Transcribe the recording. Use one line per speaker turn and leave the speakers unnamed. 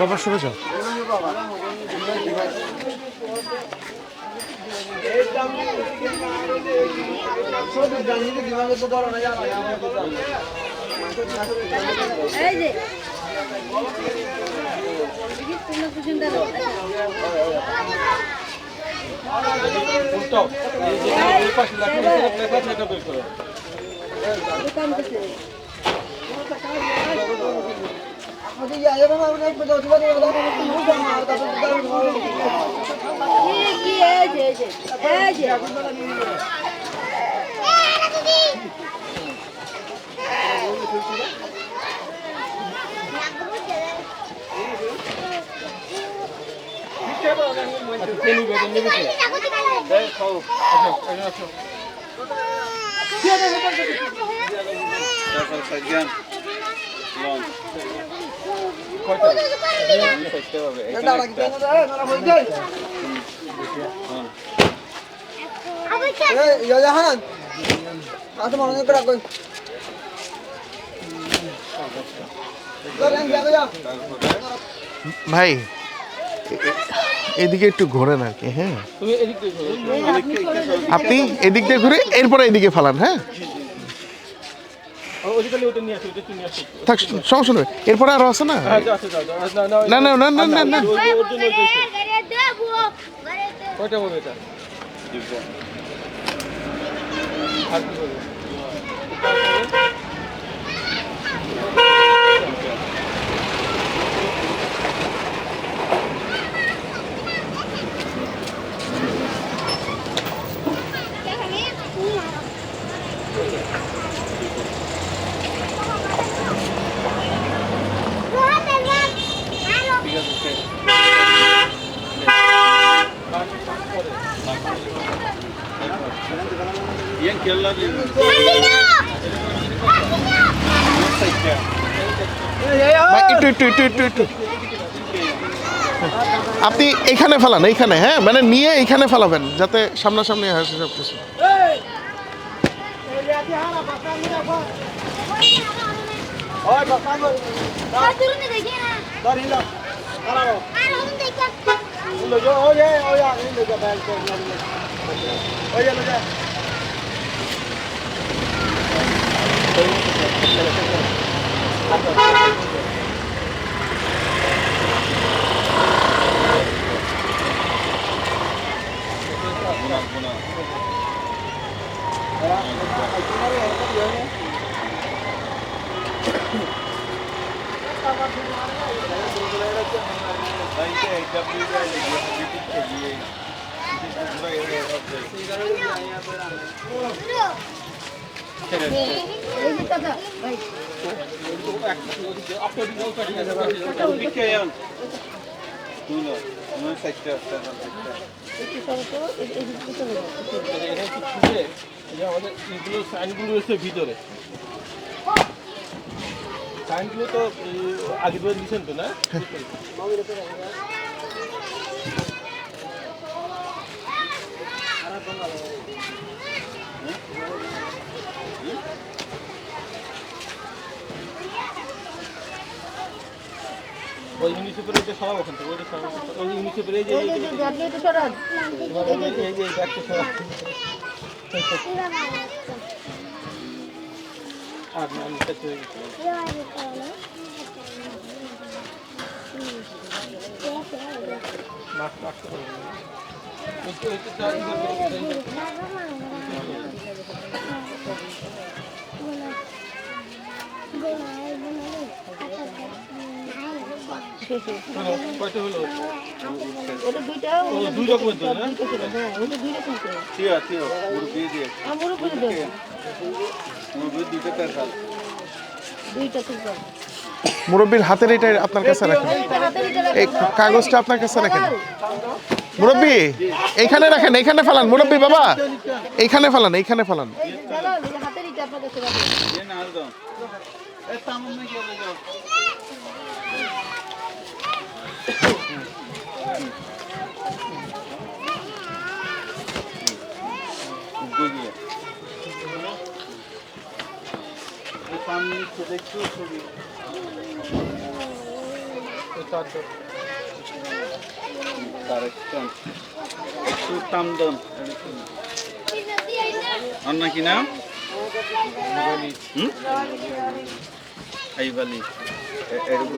বাবা শুনে যাও। ভাই এদিকে একটু ঘোরেন আর কি। হ্যাঁ আপনি এদিক দিয়ে ঘুরে এরপরে এদিকে ফালান। হ্যাঁ থাক সমস্যা নেই, এরপরে আরো আছে না। না না না না না না আপনি এইখানে ফেলান, এইখানে। হ্যাঁ মানে নিয়ে এইখানে ফেলাবেন যাতে সামনাসামনি আসে সব কিছু। ভিতরে সাইনগুলো তো আগে ধরে দিয়েছেন তো না? ওই মিউনিসিপ্যাল এটা সরাব ওখান থেকে, ওইটা সরাব। ওই মিউনিসিপ্যাল এই যে এটা সরাব, এই যে ব্যাগটা সরাব। আর না নিতে হয়ে গেছে। মাছ কাটতে হবে না। ওইটা যাই কয়টা হলো? ওটা দুইটা, দুই রকমের তো না? হ্যাঁ ওটা দুই রকম তো। ঠিক আছে, মুরগি দিয়ে। মুরগি দিয়ে। মুরগি দুইটা টাকা। দুইটা টাকা। মুরব্বির হাতের এটা আপনার কাছে রাখেন, এই কাগজটা আপনার কাছে রাখেন। মুরব্বি এইখানে রাখেন, এইখানে ফেলান। মুরব্বি বাবা এইখানে ফেলান, এইখানে ফেলান। হাতের এটা আপনার কাছে রাখেন। এই না দাও। এই সামনে গিয়ে দাও। কই গিয়ে সামনে তো দেখছো ছবি কারেকশন একটু তামদম আর নাকি নাম আইবালি এরকম